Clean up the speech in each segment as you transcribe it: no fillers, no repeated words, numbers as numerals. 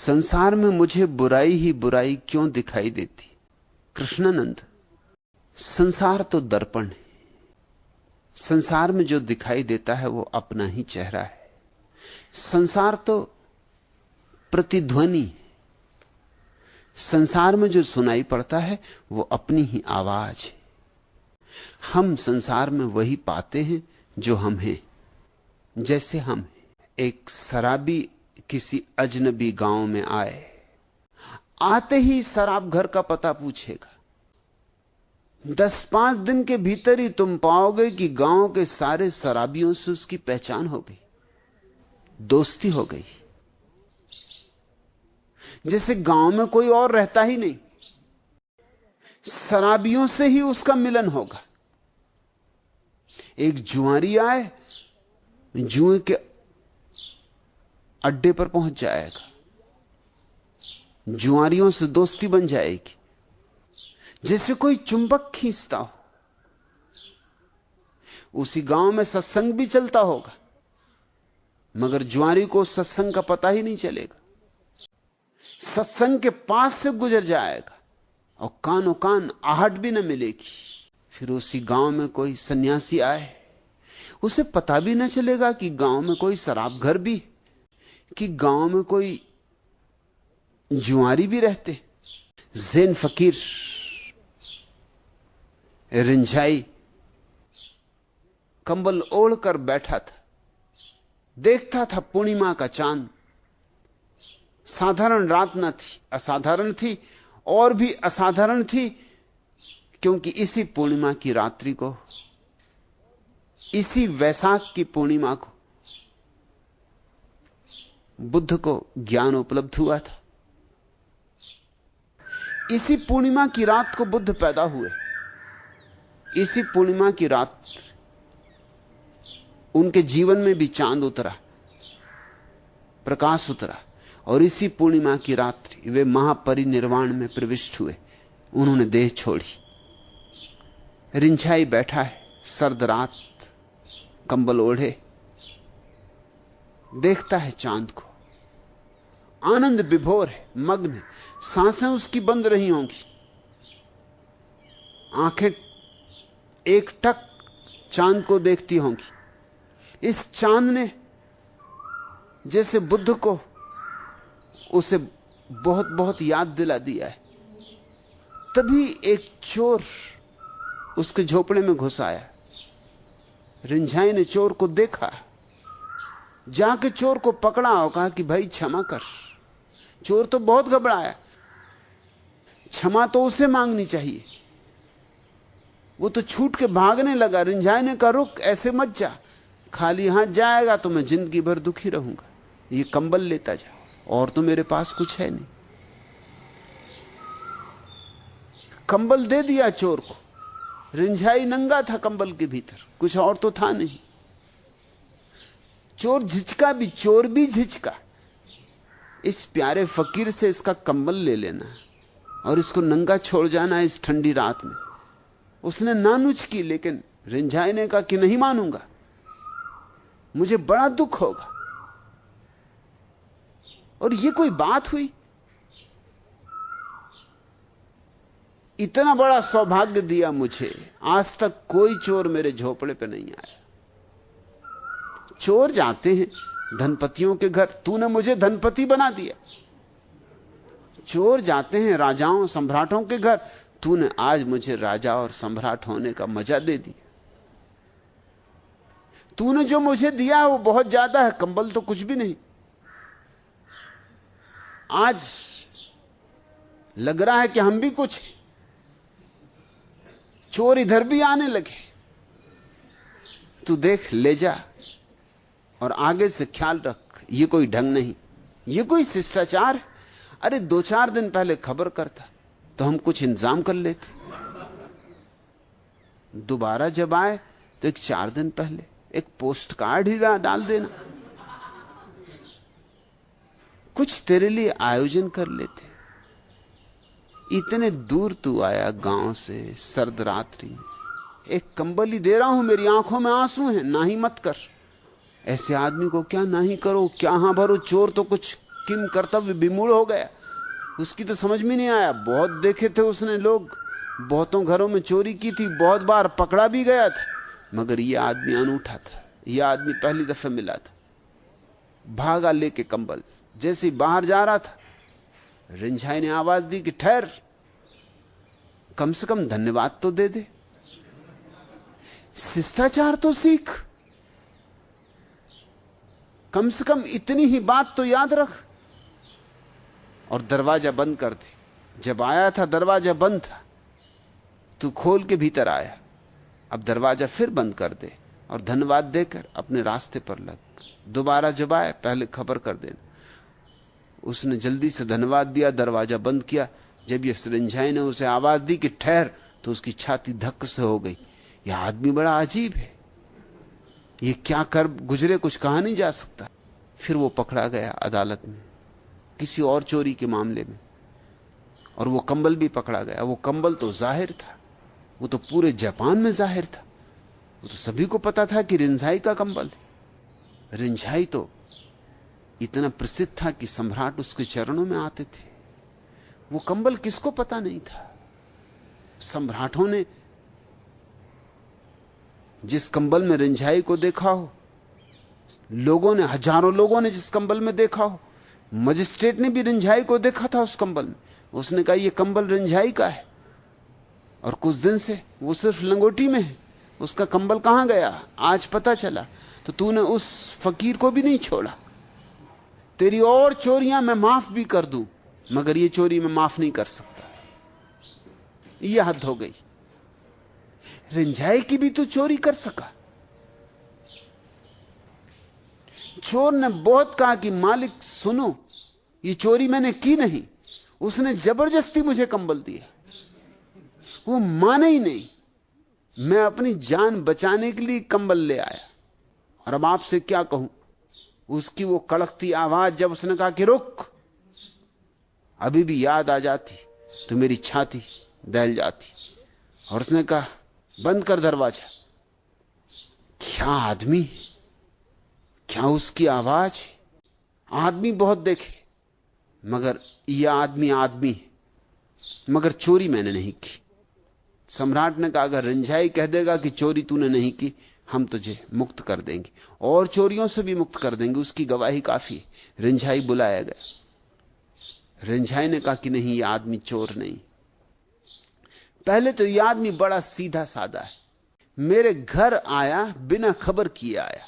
संसार में मुझे बुराई ही बुराई क्यों दिखाई देती? कृष्णानंद, संसार तो दर्पण है। संसार में जो दिखाई देता है वो अपना ही चेहरा है। संसार तो प्रतिध्वनि है। संसार में जो सुनाई पड़ता है वो अपनी ही आवाज है। हम संसार में वही पाते हैं जो हम हैं। जैसे हम हैं। एक शराबी किसी अजनबी गांव में आए, आते ही शराब घर का पता पूछेगा। 10-5 दिन के भीतर ही तुम पाओगे कि गांव के सारे शराबियों से उसकी पहचान हो गई, दोस्ती हो गई। जैसे गांव में कोई और रहता ही नहीं, शराबियों से ही उसका मिलन होगा। एक जुआरी आए, जुए के अड्डे पर पहुंच जाएगा, जुआरियों से दोस्ती बन जाएगी। जैसे कोई चुंबक खींचता हो। उसी गांव में सत्संग भी चलता होगा, मगर जुआरी को सत्संग का पता ही नहीं चलेगा। सत्संग के पास से गुजर जाएगा और कानों कान आहट भी न मिलेगी। फिर उसी गांव में कोई सन्यासी आए, उसे पता भी न चलेगा कि गांव में कोई शराब घर भी, कि गांव में कोई जुआरी भी रहते। ज़ैन फकीर रिंझाई कंबल ओढ़कर बैठा था, देखता था पूर्णिमा का चांद। साधारण रात न थी, असाधारण थी, और भी असाधारण थी क्योंकि इसी पूर्णिमा की रात्रि को, इसी वैशाख की पूर्णिमा को बुद्ध को ज्ञान उपलब्ध हुआ था। इसी पूर्णिमा की रात को बुद्ध पैदा हुए। इसी पूर्णिमा की रात उनके जीवन में भी चांद उतरा, प्रकाश उतरा, और इसी पूर्णिमा की रात्रि वे महापरिनिर्वाण में प्रविष्ट हुए। उन्होंने देह छोड़ी। रिंझाई बैठा है, सर्द रात, कंबल ओढ़े, देखता है चांद को। आनंद विभोर है, मग्न है। सांसें उसकी बंद रही होंगी, आंखें एक टक चांद को देखती होंगी। इस चांद ने जैसे बुद्ध को उसे बहुत बहुत याद दिला दिया है। तभी एक चोर उसके झोपड़े में घुस आया। रिंझाई ने चोर को देखा, जाके चोर को पकड़ा और कहा कि भाई क्षमा कर। चोर तो बहुत घबराया, क्षमा तो उसे मांगनी चाहिए। वो तो छूट के भागने लगा। रिंझाई ने कहा रुक, ऐसे मत जा, खाली हाथ जाएगा तो मैं जिंदगी भर दुखी रहूंगा। ये कंबल लेता जा, और तो मेरे पास कुछ है नहीं। कंबल दे दिया चोर को। रिंझाई नंगा था कंबल के भीतर, कुछ और तो था नहीं। चोर झिझका भी, चोर भी झिझका। इस प्यारे फकीर से इसका कंबल ले लेना और इसको नंगा छोड़ जाना इस ठंडी रात में। उसने नानुच की, लेकिन रिंझाई ने कहा कि नहीं मानूंगा, मुझे बड़ा दुख होगा। और ये कोई बात हुई? इतना बड़ा सौभाग्य दिया मुझे, आज तक कोई चोर मेरे झोपड़े पे नहीं आया। चोर जाते हैं धनपतियों के घर, तूने मुझे धनपति बना दिया। चोर जाते हैं राजाओं सम्राटों के घर, तूने आज मुझे राजा और सम्राट होने का मजा दे दिया। तूने जो मुझे दिया है वो बहुत ज्यादा है, कंबल तो कुछ भी नहीं। आज लग रहा है कि हम भी कुछ हैं। चोर इधर भी आने लगे। तू देख, ले जा, और आगे से ख्याल रख, ये कोई ढंग नहीं, ये कोई शिष्टाचार है। अरे 2-4 दिन पहले खबर करता तो हम कुछ इंतजाम कर लेते। दोबारा जब आए तो 4 दिन पहले एक पोस्ट कार्ड ही डाल देना, कुछ तेरे लिए आयोजन कर लेते। इतने दूर तू आया गांव से, सर्द रात्रि में, एक कंबल ही दे रहा हूं, मेरी आंखों में आंसू हैं, ना ही मत कर। ऐसे आदमी को क्या ना ही करो, क्या हां भरो। चोर तो कुछ किम कर्तव्य विमूढ़ हो गया। उसकी तो समझ में नहीं आया। बहुत देखे थे उसने लोग, बहुतों घरों में चोरी की थी, बहुत बार पकड़ा भी गया था, मगर यह आदमी अनूठा था। यह आदमी पहली दफे मिला था, भागा लेके कंबल। जैसे ही बाहर जा रहा था, रिंझाई ने आवाज दी कि ठहर, कम से कम धन्यवाद तो दे दे, शिष्टाचार तो सीख, कम से कम इतनी ही बात तो याद रख। और दरवाजा बंद कर दे। जब आया था दरवाजा बंद था, तू खोल के भीतर आया, अब दरवाजा फिर बंद कर दे और धन्यवाद देकर अपने रास्ते पर लग। दोबारा जब आए पहले खबर कर देना। उसने जल्दी से धन्यवाद दिया, दरवाजा बंद किया। जब ये रिंझाई ने उसे आवाज दी कि ठहर, तो उसकी छाती धक्क से हो गई। यह आदमी बड़ा अजीब है, ये क्या कर गुजरे कुछ कहा नहीं जा सकता। फिर वो पकड़ा गया अदालत में किसी और चोरी के मामले में, और वो कंबल भी पकड़ा गया। वो कंबल तो जाहिर था, वो तो पूरे जापान में जाहिर था, वो तो सभी को पता था कि रिंझाई का कंबल है। रिंझाई तो इतना प्रसिद्ध था कि सम्राट उसके चरणों में आते थे। वो कंबल किसको पता नहीं था? सम्राटों ने जिस कंबल में रिंझाई को देखा हो, लोगों ने, हजारों लोगों ने जिस कंबल में देखा हो, मजिस्ट्रेट ने भी रिंझाई को देखा था उस कंबल में। उसने कहा यह कंबल रिंझाई का है, और कुछ दिन से वो सिर्फ लंगोटी में है, उसका कंबल कहां गया आज पता चला। तो तूने उस फकीर को भी नहीं छोड़ा। तेरी और चोरियां मैं माफ भी कर दूं, मगर ये चोरी मैं माफ नहीं कर सकता। यह हद हो गई। रिंझाई की भी तू चोरी कर सका? चोर ने बहुत कहा कि मालिक सुनो, ये चोरी मैंने की नहीं, उसने जबरदस्ती मुझे कंबल दिया। वो माने ही नहीं। मैं अपनी जान बचाने के लिए कंबल ले आया। और अब आपसे क्या कहूं, उसकी वो कड़कती आवाज जब उसने कहा कि रुक, अभी भी याद आ जाती तो मेरी छाती दहल जाती। और उसने कहा बंद कर दरवाजा। क्या आदमी, क्या उसकी आवाज। आदमी बहुत देखे, मगर यह आदमी आदमी है। मगर चोरी मैंने नहीं की। सम्राट ने कहा अगर रिंझाई कह देगा कि चोरी तूने नहीं की, हम तुझे मुक्त कर देंगे, और चोरियों से भी मुक्त कर देंगे, उसकी गवाही काफी है। रिंझाई बुलाया गया। रिंझाई ने कहा कि नहीं, यह आदमी चोर नहीं। पहले तो यह आदमी बड़ा सीधा साधा है, मेरे घर आया बिना खबर किए आया।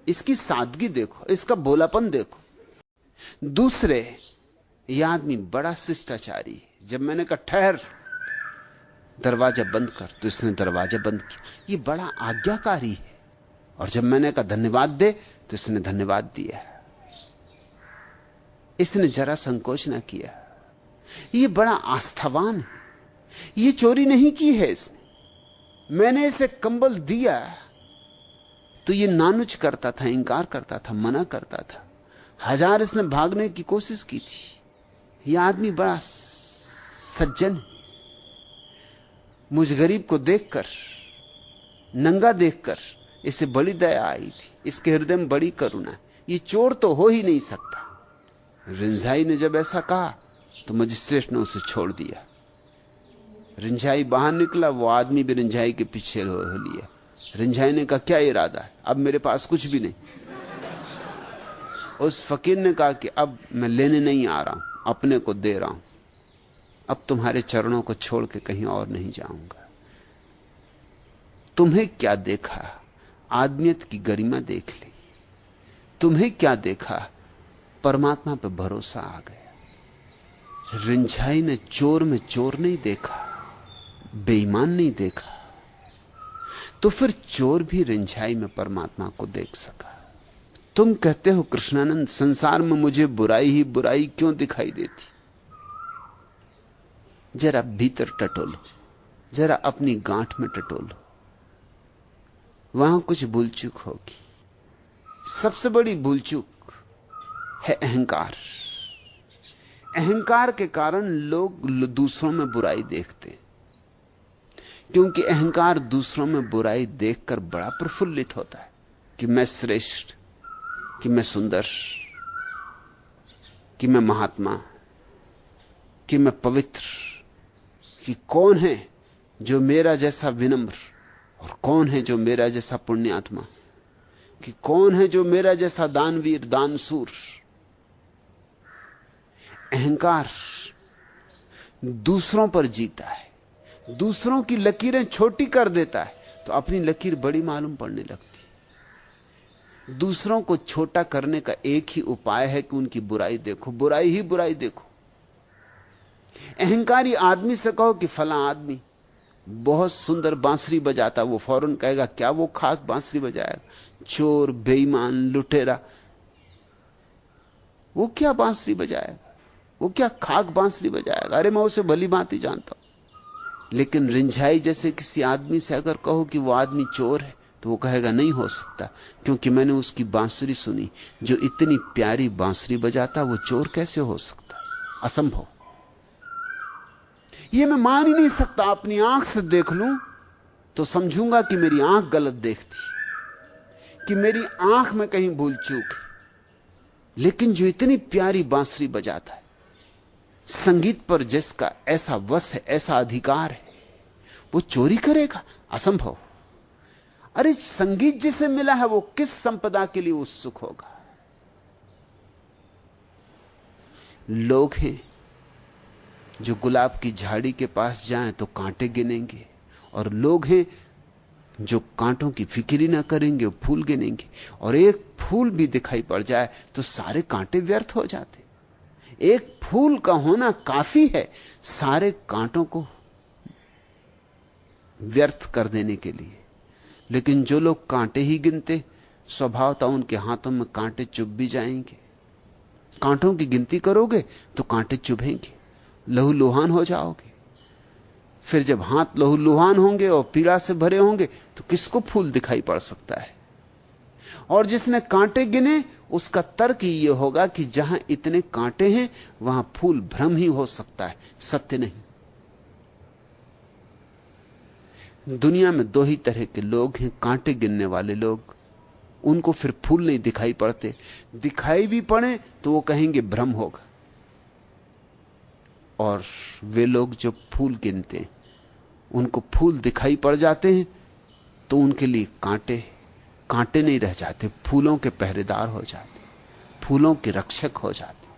इसकी सादगी देखो, इसका भोलापन देखो। दूसरे, यह आदमी बड़ा शिष्टाचारी है। जब मैंने कहा ठहर, दरवाजा बंद कर, तो इसने दरवाजा बंद किया। यह बड़ा आज्ञाकारी है। और जब मैंने कहा धन्यवाद दे, तो इसने धन्यवाद दिया। इसने जरा संकोच ना किया। यह बड़ा आस्थावान है। यह चोरी नहीं की है इसने। मैंने इसे कंबल दिया तो यह नानुच करता था, इंकार करता था, मना करता था। हजार इसने भागने की कोशिश की थी। यह आदमी बड़ा सज्जन। मुझ गरीब को देखकर, नंगा देखकर इसे बड़ी दया आई थी। इसके हृदय में बड़ी करुणा। ये चोर तो हो ही नहीं सकता। रिंझाई ने जब ऐसा कहा तो मजिस्ट्रेट ने उसे छोड़ दिया। रिंझाई बाहर निकला, वो आदमी भी रिंझाई के पीछे हो लिया। रिंझाई ने कहा क्या इरादा है? अब मेरे पास कुछ भी नहीं। उस फकीर ने कहा कि अब मैं लेने नहीं आ रहा हूं, अपने को दे रहा हूं। अब तुम्हारे चरणों को छोड़ के कहीं और नहीं जाऊंगा। तुम्हें क्या देखा? आदमियत की गरिमा देख ली। तुम्हें क्या देखा? परमात्मा पे भरोसा आ गया। रिंझाई ने चोर में चोर नहीं देखा, बेईमान नहीं देखा, तो फिर चोर भी रिंझाई में परमात्मा को देख सका। तुम कहते हो कृष्णानंद, संसार में मुझे बुराई ही बुराई क्यों दिखाई देती? जरा भीतर टटोलो, जरा अपनी गांठ में टटोलो, वहां कुछ भूल चूक होगी। सबसे बड़ी भूल चूक है अहंकार। अहंकार के कारण लोग दूसरों में बुराई देखते, क्योंकि अहंकार दूसरों में बुराई देखकर बड़ा प्रफुल्लित होता है कि मैं श्रेष्ठ, कि मैं सुंदर, कि मैं महात्मा, कि मैं पवित्र, कि कौन है जो मेरा जैसा विनम्र और कौन है जो मेरा जैसा पुण्यात्मा, कि कौन है जो मेरा जैसा दानवीर दानशूर। अहंकार दूसरों पर जीता है, दूसरों की लकीरें छोटी कर देता है तो अपनी लकीर बड़ी मालूम पड़ने लगती। दूसरों को छोटा करने का एक ही उपाय है कि उनकी बुराई देखो, बुराई ही बुराई देखो। अहंकारी आदमी से कहो कि फला आदमी बहुत सुंदर बांसुरी बजाता, वो फौरन कहेगा क्या वो खाक बांसुरी बजाएगा? चोर, बेईमान, लुटेरा, वो क्या बांसुरी बजाएगा? वो क्या खाक बांसुरी बजाएगा? अरे मैं उसे भली भांति जानता हूं। लेकिन रिंझाई जैसे किसी आदमी से अगर कहो कि वो आदमी चोर है तो वो कहेगा नहीं हो सकता, क्योंकि मैंने उसकी बांसुरी सुनी, जो इतनी प्यारी बांसुरी बजाता वो चोर कैसे हो सकता? असंभव। ये मैं मान ही नहीं सकता। अपनी आंख से देख लूं तो समझूंगा कि मेरी आंख गलत देखती, कि मेरी आंख में कहीं भूल चूक है। लेकिन जो इतनी प्यारी बांसुरी बजाता है, संगीत पर जिसका ऐसा वश है, ऐसा अधिकार है, वो चोरी करेगा? असंभव। अरे संगीत जिसे मिला है वो किस संपदा के लिए उत्सुक होगा? लोग हैं जो गुलाब की झाड़ी के पास जाएं तो कांटे गिनेंगे, और लोग हैं जो कांटों की फिक्र ही ना करेंगे, फूल गिनेंगे। और एक फूल भी दिखाई पड़ जाए तो सारे कांटे व्यर्थ हो जाते। एक फूल का होना काफी है सारे कांटों को व्यर्थ कर देने के लिए। लेकिन जो लोग कांटे ही गिनते, स्वभावतः उनके हाथों में कांटे चुभ भी जाएंगे। कांटों की गिनती करोगे तो कांटे चुभेंगे, लहूलुहान हो जाओगे। फिर जब हाथ लहूलुहान होंगे और पीड़ा से भरे होंगे तो किसको फूल दिखाई पड़ सकता है? और जिसने कांटे गिने उसका तर्क यह होगा कि जहां इतने कांटे हैं वहां फूल भ्रम ही हो सकता है, सत्य नहीं। दुनिया में दो ही तरह के लोग हैं, कांटे गिनने वाले लोग। उनको फिर फूल नहीं दिखाई पड़ते, दिखाई भी पड़े तो वो कहेंगे भ्रम होगा। और वे लोग जो फूल गिनते हैं, उनको फूल दिखाई पड़ जाते हैं तो उनके लिए कांटे कांटे नहीं रह जाते, फूलों के पहरेदार हो जाते, फूलों के रक्षक हो जाते।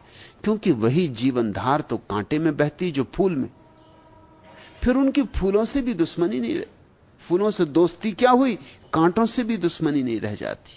क्योंकि वही जीवन धार तो कांटे में बहती जो फूल में। फिर उनकी फूलों से भी दुश्मनी नहीं, फूलों से दोस्ती क्या हुई, कांटों से भी दुश्मनी नहीं रह जाती।